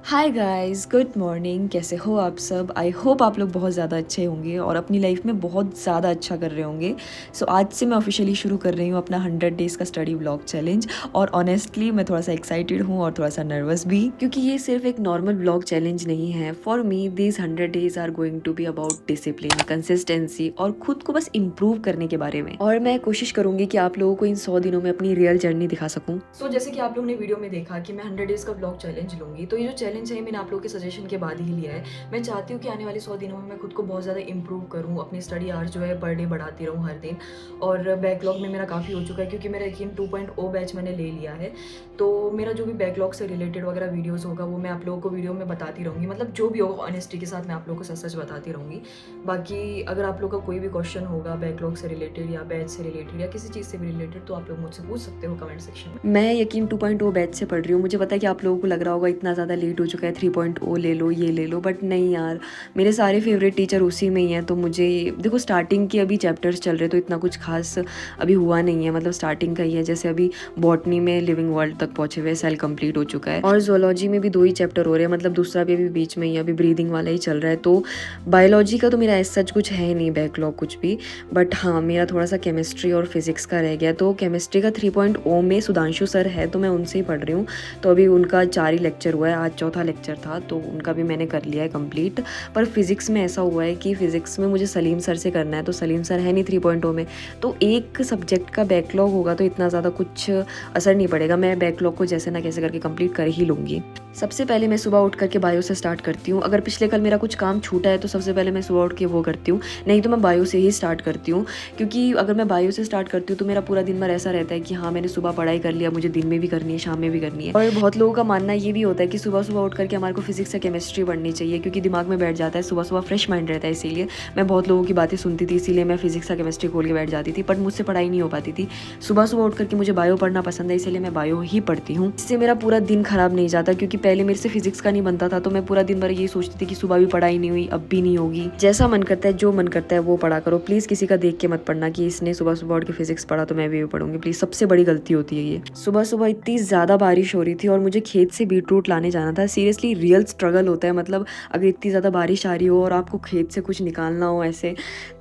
Hi guys, good morning. कैसे हो आप सब? आई होप आप लोग बहुत ज़्यादा अच्छे होंगे और अपनी लाइफ में बहुत ज़्यादा अच्छा कर रहे होंगे। सो आज से मैं ऑफिशियली शुरू कर रही हूँ अपना 100 डेज़ का स्टडी व्लॉग चैलेंज। और ऑनेस्टली मैं थोड़ा सा एक्साइटेड हूँ और थोड़ा सा नर्वस भी, क्योंकि ये सिर्फ एक नॉर्मल व्लॉग चैलेंज नहीं है। For me this 100 days are going to be about discipline, consistency और खुद को बस इम्प्रूव करने के बारे में। और मैं कोशिश करूँगी कि आप लोगों को इन 100 दिनों में अपनी रियल जर्नी दिखा सकूँ। सो जैसे कि आप लोगों ने वीडियो में देखा कि मैं 100 डेज़ का व्लॉग चैलेंज लूँगी, तो ये जो चैलेंज है मैंने आप लोगों के सजेशन के बाद ही लिया है। मैं चाहती हूँ कि आने वाले 100 दिनों में मैं खुद को बहुत ज़्यादा इम्प्रूव करूँ, अपनी स्टडी आवर्स जो है पर डे बढ़ाती रहूँ हर दिन। और बैकलॉग में मेरा काफ़ी हो चुका है, क्योंकि मेरा यकीन 2.0 बैच मैंने ले लिया है। तो मेरा जो भी बैकलॉग से रिलेटेड वगैरह वीडियोज़ होगा वो मैं आप लोगों को वीडियो में बताती रहूँगी, मतलब जो भी होगा ऑनेस्टी के साथ मैं आप लोगों को सच सच बताती रहूँगी। बाकी अगर आप लोग का कोई भी क्वेश्चन होगा बैकलॉग से रिलेटेड या बैच से रिलेटेड या किसी चीज़ से भी रिलेटेड, तो आप लोग मुझसे पूछ सकते हो कमेंट सेक्शन में। मैं यकीन 2.0 बैच से पढ़ रही हूँ। मुझे पता है कि आप लोगों को लग रहा होगा इतना ज़्यादा लेट हो चुका है, 3.0 ले लो, ये ले लो, बट नहीं यार, मेरे सारे फेवरेट टीचर उसी में ही हैं। तो मुझे देखो, स्टार्टिंग के अभी चैप्टर्स चल रहे, तो इतना कुछ खास अभी हुआ नहीं है, मतलब स्टार्टिंग का ही है। जैसे अभी बॉटनी में लिविंग वर्ल्ड तक पहुंचे हुए, सेल कंप्लीट हो चुका है। और जोलॉजी में भी 2 ही चैप्टर हो रहे हैं, मतलब दूसरा भी अभी बीच में ही, अभी ब्रीदिंग वाला ही चल रहा है। तो बायोलॉजी का तो मेरा ऐसा सच कुछ है नहीं बैकलॉग कुछ भी, बट हाँ मेरा थोड़ा सा केमिस्ट्री और फिजिक्स का रह गया। तो केमिस्ट्री का 3.0 में सुधांशु सर है, तो मैं उनसे ही पढ़ रही हूँ। तो अभी उनका 4 ही लेक्चर हुआ है, आज चौथा लेक्चर था, तो उनका भी मैंने कर लिया है कंप्लीट। पर फिजिक्स में ऐसा हुआ है कि फिजिक्स में मुझे सलीम सर से करना है, तो सलीम सर है नहीं 3.0 में। तो एक सब्जेक्ट का बैकलॉग होगा तो इतना ज़्यादा कुछ असर नहीं पड़ेगा, मैं बैकलॉग को जैसे ना कैसे करके कंप्लीट कर ही लूँगी। सबसे पहले मैं सुबह उठ करके बायो से स्टार्ट करती हूँ। अगर पिछले कल मेरा कुछ काम छूटा है तो सबसे पहले मैं सुबह उठ के वो करती हूँ, नहीं तो मैं बायो से ही स्टार्ट करती हूँ। क्योंकि अगर मैं बायो से स्टार्ट करती हूँ तो मेरा पूरा दिन भर ऐसा रहता है कि हाँ मैंने सुबह पढ़ाई कर लिया, मुझे दिन में भी करनी है, शाम में भी करनी है। और बहुत लोगों का मानना ये भी होता है कि सुबह सुबह उठ करके हमारे को फिजिक्स या केमिस्ट्री पढ़नी चाहिए, क्योंकि दिमाग में बैठ जाता है, सुबह सुबह फ्रेश माइंड रहता है। इसीलिए मैं बहुत लोगों की बातें सुनती थी, इसीलिए मैं फिजिक्स या केमिस्ट्री खोल के बैठ जाती थी, बट मुझसे पढ़ाई नहीं हो पाती थी। सुबह सुबह उठ करके मुझे बायो पढ़ना पसंद है, इसलिए मैं बायो ही पढ़ती हूँ। इससे मेरा पूरा दिन खराब नहीं जाता, क्योंकि पहले मेरे से फिजिक्स का नहीं बनता था, तो मैं पूरा दिन भर यही सोचती थी कि सुबह भी पढ़ाई नहीं हुई, अब भी नहीं होगी। जैसा मन करता है, जो मन करता है वो पढ़ा करो। प्लीज किसी का देख के मत पढ़ना कि इसने सुबह सुबह उठ के फिजिक्स पढ़ा तो मैं भी पढ़ूंगी, प्लीज। सबसे बड़ी गलती होती है ये। सुबह सुबह इतनी ज्यादा बारिश हो रही थी और मुझे खेत से बीटरूट लाने जाना था। सीरियसली रियल स्ट्रगल होता है, मतलब अगर इतनी ज्यादा बारिश आ रही हो और आपको खेत से कुछ निकालना हो ऐसे,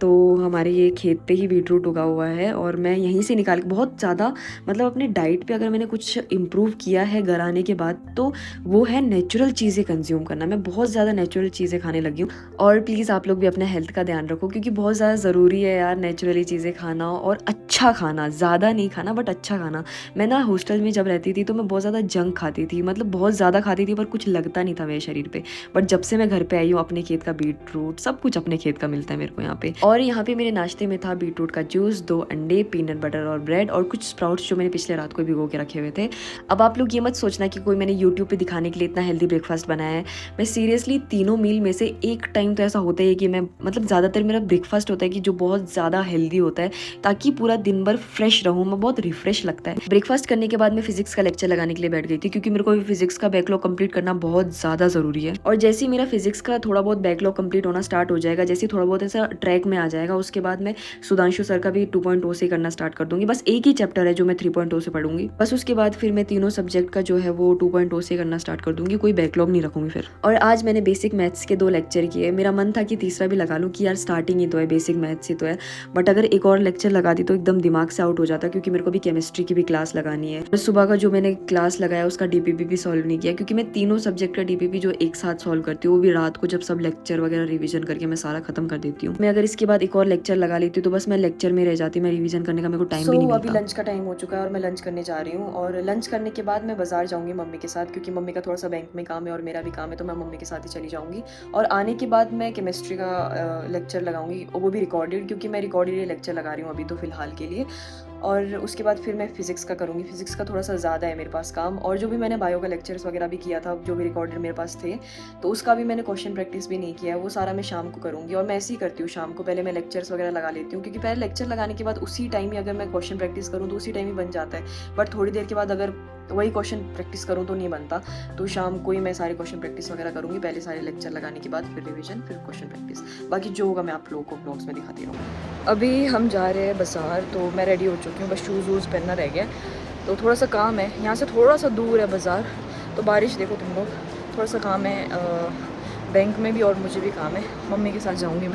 तो हमारे ये खेत पे ही बीटरूट उगा हुआ है और मैं यहीं से निकाल के बहुत ज़्यादा, मतलब अपने डाइट पे अगर मैंने कुछ इम्प्रूव किया है घर आने के बाद, तो वो है नेचुरल चीज़ें कंज्यूम करना। मैं बहुत ज़्यादा नेचुरल चीज़ें खाने लगी हूँ। और प्लीज़ आप लोग भी अपने हेल्थ का ध्यान रखो, क्योंकि बहुत ज़्यादा ज़रूरी है यार नेचुरली चीज़ें खाना और अच्छा खाना, ज़्यादा नहीं खाना बट अच्छा खाना। मैं ना हॉस्टल में जब रहती थी तो मैं बहुत ज़्यादा जंक खाती थी, मतलब बहुत ज़्यादा खाती थी, पर कुछ लगता नहीं था मेरे शरीर पे। बट जब से मैं घर पे आई हूँ, अपने खेत का बीटरूट, सब कुछ अपने खेत का मिलता है मेरे को यहाँ पे। और यहाँ पे मेरे नाश्ते में था बीटरूट का जूस, 2 अंडे, पीनट बटर और ब्रेड, और कुछ स्प्राउट्स जो मैंने पिछले रात को भिगो के रखे हुए थे। अब आप लोग ये मत सोचना कि कोई मैंने यूट्यूब पे दिखाने के लिए इतना हेल्दी ब्रेकफास्ट बनाया है। मैं सीरियसली तीनों मील में से एक टाइम तो ऐसा होता है कि मैं, मतलब ज़्यादातर मेरा ब्रेकफास्ट होता है कि जो बहुत ज़्यादा हेल्दी होता है, ताकि पूरा दिन भर फ्रेश रहूँ, मैं बहुत रिफ्रेश लगता है। ब्रेकफास्ट करने के बाद मैं फिजिक्स का लेक्चर लगाने के लिए बैठ गई थी, क्योंकि मेरे को फिजिक्स का बैकलॉग कंप्लीट करना बहुत ज़्यादा ज़रूरी है। और जैसे ही मेरा फिजिक्स का थोड़ा बहुत बैकलॉग कंप्लीट होना स्टार्ट हो जाएगा, जैसे थोड़ा बहुत ऐसा ट्रैक में आ जाएगा, उसके बाद मैं सुधांशु सर का भी 2.0 से करना स्टार्ट कर दूंगी। बस एक ही चैप्टर है जो मैं 3.0 से पढ़ूंगी, बस उसके बाद फिर मैं तीनों सब्जेक्ट का जो है वो 2.0 से करना स्टार्ट कर दूंगी, कोई बैकलॉग नहीं रखूंगी फिर। और आज मैंने बेसिक मैथ्स के 2 लेक्चर किए। मेरा मन था कि तीसरा भी लगा लूँ, कि यार स्टार्टिंग ही तो है, बेसिक मैथ्स ही तो है, बट अगर एक और लेक्चर लगा दी तो एकदम दिमाग से आउट हो जाता, क्योंकि मेरे को भी केमिस्ट्री की भी क्लास लगानी है। तो सुबह का जो मैंने क्लास लगाया उसका डीपीपी भी सॉल्व नहीं किया, क्योंकि मैं तीनों सब्जेक्ट का डीपीपी जो एक साथ सॉल्व करती हूँ, वो भी रात को जब सब लेक्चर वगैरह रिवीजन करके मैं सारा खत्म कर देती हूँ। मैं अगर इसके बाद एक और लेक्चर लगा लेती हूँ तो बस मैं लेक्चर में रह जाती, मैं रिवीजन करने का मेरे को टाइम भी नहीं मिलता। अभी लंच का टाइम हो चुका है और मैं लंच करने जा रही हूँ, और लंच करने के बाद मैं बाजार जाऊंगी मम्मी के साथ, क्योंकि मम्मी का थोड़ा सा बैंक में काम है और मेरा भी काम है, तो मैं मम्मी के साथ ही चली जाऊंगी। और आने के बाद मैं केमिस्ट्री का लेक्चर लगाऊंगी, वो भी रिकॉर्डेड, क्योंकि मैं रिकॉर्डेड लेक्चर लगा रही हूँ अभी तो फिलहाल के लिए। और उसके बाद फिर मैं फिजिक्स का करूँगी। फिजिक्स का थोड़ा सा ज़्यादा है मेरे पास काम, और जो भी मैंने बायो का लेक्चर्स वगैरह भी किया था, जो भी रिकॉर्डेड मेरे पास थे, तो उसका भी मैंने क्वेश्चन प्रैक्टिस भी नहीं किया है, वो सारा मैं शाम को करूँगी। और मैं ऐसे ही करती हूँ, शाम को पहले मैं लेक्चर्स वगैरह लगा लेती हूँ, क्योंकि पहले लेक्चर लगाने के बाद उसी टाइम ही अगर मैं क्वेश्चन प्रैक्टिस करूँ तो उसी टाइम ही बन जाता है, बट थोड़ी देर के बाद अगर वही क्वेश्चन प्रैक्टिस करूँ तो नहीं बनता। तो शाम को ही मैं सारे क्वेश्चन प्रैक्टिस वगैरह करूँगी, पहले सारे लेक्चर लगाने के बाद फिर रिवीजन, फिर क्वेश्चन प्रैक्टिस। बाकी जो होगा मैं आप लोगों को ब्लॉग्स में दिखाती रहूँगी। अभी हम जा रहे हैं बाज़ार, तो मैं रेडी हो चुकी हूँ, बस शूज़ वूज़ पहनना रह गया। तो थोड़ा सा काम है, यहाँ से थोड़ा सा दूर है बाज़ार। तो बारिश देखो तुम लोग, थोड़ा सा काम है बैंक में भी, और मुझे भी काम है। मम्मी के साथ जाऊँगी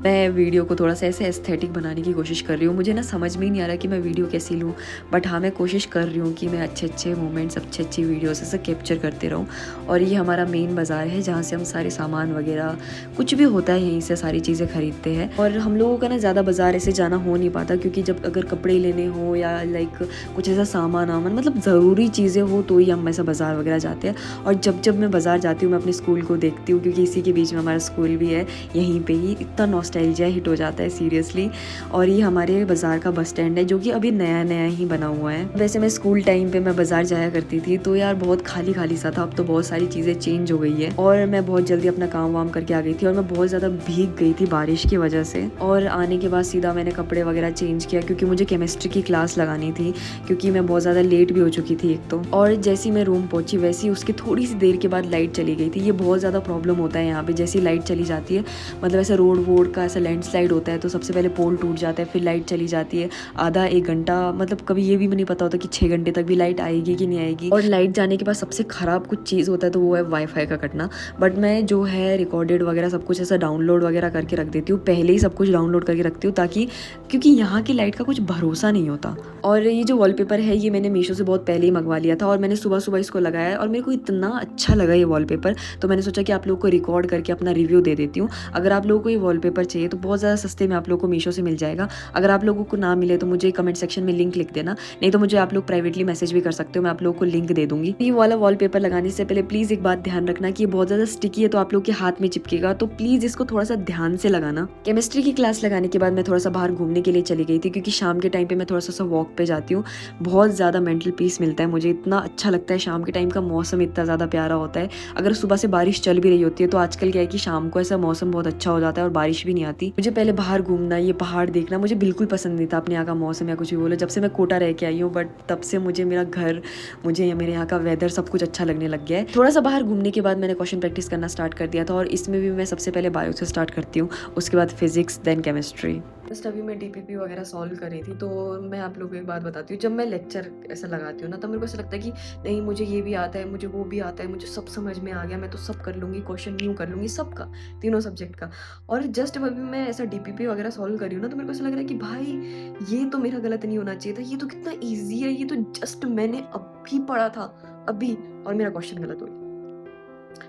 मैं वीडियो को थोड़ा सा ऐसे एस्थेटिक बनाने की कोशिश कर रही हूँ। मुझे ना समझ में ही नहीं आ रहा कि मैं वीडियो कैसी लूँ, बट हाँ मैं कोशिश कर रही हूँ कि मैं अच्छे मोमेंट्स, अच्छी वीडियोस ऐसे कैप्चर करते रहूँ। और ये हमारा मेन बाज़ार है जहाँ से हम सारे सामान वगैरह कुछ भी होता है यहीं से सारी चीज़ें खरीदते हैं। और हम लोगों का ना ज़्यादा बाज़ार ऐसे जाना हो नहीं पाता, क्योंकि जब अगर कपड़े लेने हो या लाइक कुछ ऐसा सामान मतलब ज़रूरी चीज़ें हो तो ही हम ऐसा बाज़ार वगैरह जाते हैं। और जब मैं बाज़ार जाती हूँ मैं अपने स्कूल को देखती हूँ, क्योंकि इसी के बीच में हमारा स्कूल भी है, यहीं पर ही। इतना नॉस्टैल्जिया हिट हो जाता है सीरियसली। और ये हमारे बाज़ार का बस स्टैंड है जो कि अभी नया ही बना हुआ है। वैसे मैं स्कूल टाइम पे मैं बाज़ार जाया करती थी तो यार बहुत खाली सा था। अब तो बहुत सारी चीज़ें चेंज हो गई है और मैं बहुत जल्दी अपना काम वाम करके आ गई थी, और मैं बहुत ज़्यादा भीग गई थी बारिश की वजह से। और आने के बाद सीधा मैंने कपड़े वगैरह चेंज किया, क्योंकि मुझे केमिस्ट्री की क्लास लगानी थी, क्योंकि मैं बहुत ज़्यादा लेट भी हो चुकी थी एक तो। और जैसी मैं रूम पहुंची वैसी उसकी थोड़ी सी देर के बाद लाइट चली गई थी। ये बहुत ज़्यादा प्रॉब्लम होता है यहाँ पे, जैसी लाइट चली जाती है, मतलब ऐसे रोड वोड का ऐसा लैंडस्लाइड होता है तो सबसे पहले पोल टूट जाता है, फिर लाइट चली जाती है आधा एक घंटा, मतलब कभी ये भी नहीं पता होता कि 6 घंटे तक भी लाइट आएगी कि नहीं आएगी। और लाइट जाने के बाद सबसे ख़राब कुछ चीज़ होता है तो वो है वाईफाई का कटना। बट मैं जो है रिकॉर्डेड वगैरह सब कुछ ऐसा डाउनलोड वगैरह करके रख देती हूँ, पहले ही सब कुछ डाउनलोड करके रखती हूँ, ताकि क्योंकि यहाँ की लाइट का कुछ भरोसा नहीं होता। और ये जो वॉलपेपर है ये मैंने मीशो से बहुत पहले ही मंगवा लिया था, और मैंने सुबह इसको लगाया और मेरे को इतना अच्छा लगा ये वॉलपेपर, तो मैंने सोचा कि आप लोगों को रिकॉर्ड करके अपना रिव्यू दे देती हूँ। अगर आप लोगों को ये वॉलपेपर चाहिए तो बहुत ज़्यादा सस्ते में आप लोगों को मीशो से मिल जाएगा। अगर आप लोगों को ना मिले तो मुझे कमेंट सेक्शन में लिंक लिख देना, नहीं तो मुझे आप लोग प्राइवेटली मैसेज भी कर सकते हो, मैं आप लोगों को लिंक दे दूंगी। ये वाला वॉलपेपर लगाने से पहले प्लीज़ एक बात ध्यान रखना कि ये बहुत ज़्यादा स्टिकी है तो आप लोग के हाथ में चिपकेगा, तो प्लीज़ इसको थोड़ा सा ध्यान से लगाना। केमिस्ट्री की क्लास लगाने के बाद मैं थोड़ा सा बाहर घूमने के लिए चली गई थी, क्योंकि शाम के टाइम पे मैं थोड़ा सा वॉक पे जाती हूँ। बहुत ज़्यादा मेंटल पीस मिलता है मुझे, इतना अच्छा लगता है। शाम के टाइम का मौसम इतना ज़्यादा प्यारा होता है। अगर सुबह से बारिश चल भी रही होती है तो आजकल क्या है कि शाम को ऐसा मौसम बहुत अच्छा हो जाता है और बारिश भी नहीं आती। मुझे पहले बाहर घूमना, ये पहाड़ देखना मुझे बिल्कुल पसंद नहीं था, अपने यहाँ का मौसम या कुछ भी बोलो। जब से मैं कोटा रह के आई हूँ, बट तब से मुझे मेरा घर, मुझे मेरे यहाँ का वेदर सब कुछ अच्छा लगने लग गया है। थोड़ा सा बाहर घूमने के बाद मैंने क्वेश्चन प्रैक्टिस करना स्टार्ट कर दिया था, और इसमें भी मैं सबसे पहले बायो से स्टार्ट करती हूँ, उसके बाद फिजिक्स, देन केमिस्ट्री। जस्ट अभी मैं डीपीपी वगैरह सॉल्व कर रही थी, तो मैं आप लोगों को एक बात बताती हूँ। जब मैं लेक्चर ऐसा लगाती हूँ ना, तो मेरे को ऐसा लगता है कि नहीं मुझे ये भी आता है, मुझे वो भी आता है, मुझे सब समझ में आ गया, मैं तो सब कर लूँगी, क्वेश्चन न्यू कर लूँगी सबका, तीनों सब्जेक्ट का। और जस्ट अभी मैं ऐसा डीपीपी वगैरह सॉल्व कर रही हूँ ना, तो मेरे को ऐसा लग रहा है कि भाई ये तो मेरा गलत नहीं होना चाहिए था, ये तो कितना ईजी है, ये तो जस्ट मैंने अभी पढ़ा था अभी, और मेरा क्वेश्चन गलत हो गया।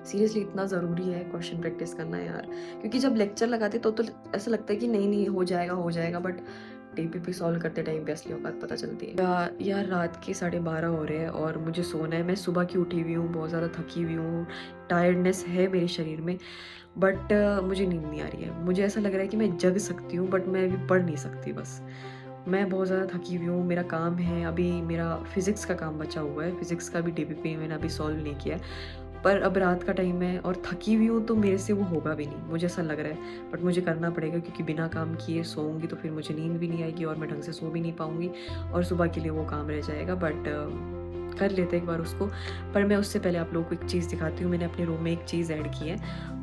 सीरियसली इतना ज़रूरी है क्वेश्चन प्रैक्टिस करना यार, क्योंकि जब लेक्चर लगाते तो ऐसा लगता है कि नहीं हो जाएगा, बट डीपीपी सॉल्व करते टाइम पे असली औकात पता चलती है। यार रात के 12:30 हो रहे हैं और मुझे सोना है। मैं सुबह की उठी हुई हूँ, बहुत ज़्यादा थकी हुई हूँ, टायर्डनेस है मेरे शरीर में, बट मुझे नींद नहीं आ रही है। मुझे ऐसा लग रहा है कि मैं जग सकती हूँ, बट मैं अभी पढ़ नहीं सकती। बस मैं बहुत ज़्यादा थकी हुई हूँ। मेरा काम है अभी, मेरा फिज़िक्स का काम बचा हुआ है, फिज़िक्स का भी डीपीपी मैंने अभी सॉल्व नहीं किया है, पर अब रात का टाइम है और थकी हुई हूँ तो मेरे से वो होगा भी नहीं, मुझे ऐसा लग रहा है। बट मुझे करना पड़ेगा, क्योंकि बिना काम किए सोऊंगी तो फिर मुझे नींद भी नहीं आएगी और मैं ढंग से सो भी नहीं पाऊंगी, और सुबह के लिए वो काम रह जाएगा। बट कर लेते एक बार उसको। पर मैं उससे पहले आप लोगों को एक चीज़ दिखाती हूँ। मैंने अपने रूम में एक चीज़ ऐड की है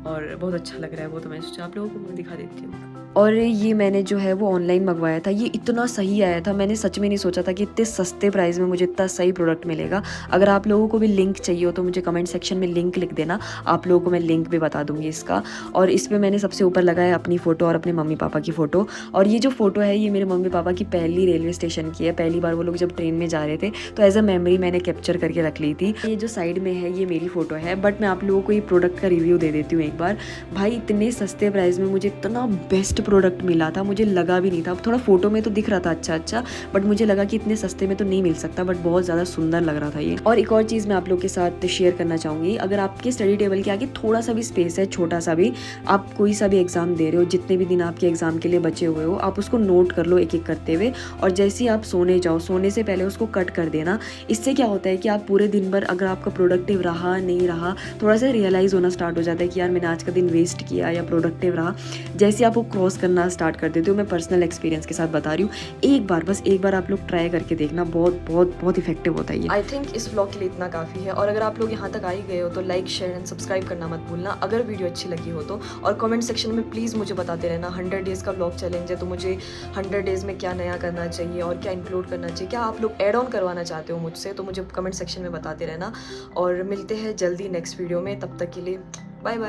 और बहुत अच्छा लग रहा है वो, तो मैं सोचा आप लोगों को मैं दिखा देती हूँ। और ये मैंने जो है वो ऑनलाइन मंगवाया था, ये इतना सही आया था, मैंने सच में नहीं सोचा था कि इतने सस्ते प्राइस में मुझे इतना सही प्रोडक्ट मिलेगा। अगर आप लोगों को भी लिंक चाहिए हो तो मुझे कमेंट सेक्शन में लिंक लिख देना, आप लोगों को मैं लिंक भी बता दूंगी इसका। और इसमें मैंने सबसे ऊपर लगाया अपनी फ़ोटो और अपने मम्मी पापा की फ़ोटो, और ये जो फ़ोटो है ये मेरे मम्मी पापा की पहली रेलवे स्टेशन की है। पहली बार वो लोग जब ट्रेन में जा रहे थे तो एज अ मेमोरी मैंने कैप्चर करके रख ली थी। ये जो साइड में है ये मेरी फ़ोटो है, बट मैं आप लोगों को ये प्रोडक्ट का रिव्यू दे देती हूँ एक बार। भाई इतने सस्ते प्राइस में मुझे इतना बेस्ट प्रोडक्ट मिला था, मुझे लगा भी नहीं था। थोड़ा फोटो में तो दिख रहा था अच्छा, बट मुझे लगा कि इतने सस्ते में तो नहीं मिल सकता, बट बहुत ज़्यादा सुंदर लग रहा था ये। और एक और चीज़ मैं आप लोग के साथ शेयर करना चाहूँगी, अगर आपके स्टडी टेबल के आगे थोड़ा सा भी स्पेस है, छोटा सा भी, आप कोई सा भी एग्जाम दे रहे हो, जितने भी दिन आपके एग्जाम के लिए बचे हुए हो, आप उसको नोट कर लो एक एक करते हुए, और जैसे ही आप सोने जाओ, सोने से पहले उसको कट कर देना। इससे क्या होता है कि आप पूरे दिन भर अगर आपका प्रोडक्टिव रहा नहीं रहा, थोड़ा सा रियलाइज़ होना स्टार्ट हो जाता है कि यार मैंने आज का दिन वेस्ट किया या प्रोडक्टिव रहा। जैसे आप वो क्रॉस करना स्टार्ट कर देते हो, मैं पर्सनल एक्सपीरियंस के साथ बता रही हूँ, बस एक बार आप लोग ट्राई करके देखना, बहुत इफेक्टिव होता है ये। आई थिंक इस व्लॉग के लिए इतना काफ़ी है, और अगर आप लोग यहाँ तक आ ही गए हो तो लाइक, शेयर एंड सब्सक्राइब करना मत भूलना अगर वीडियो अच्छी लगी हो तो। और कमेंट सेक्शन में प्लीज़ मुझे बताते रहना, 100 डेज़ का व्लॉग चैलेंज है तो मुझे 100 डेज़ में क्या नया करना चाहिए और क्या इंक्लूड करना चाहिए, क्या आप लोग एड ऑन करवाना चाहते हो मुझसे, तो मुझे मुझे कमेंट सेक्शन में बताते रहना, और मिलते हैं जल्दी नेक्स्ट वीडियो में। तब तक के लिए बाय बाय।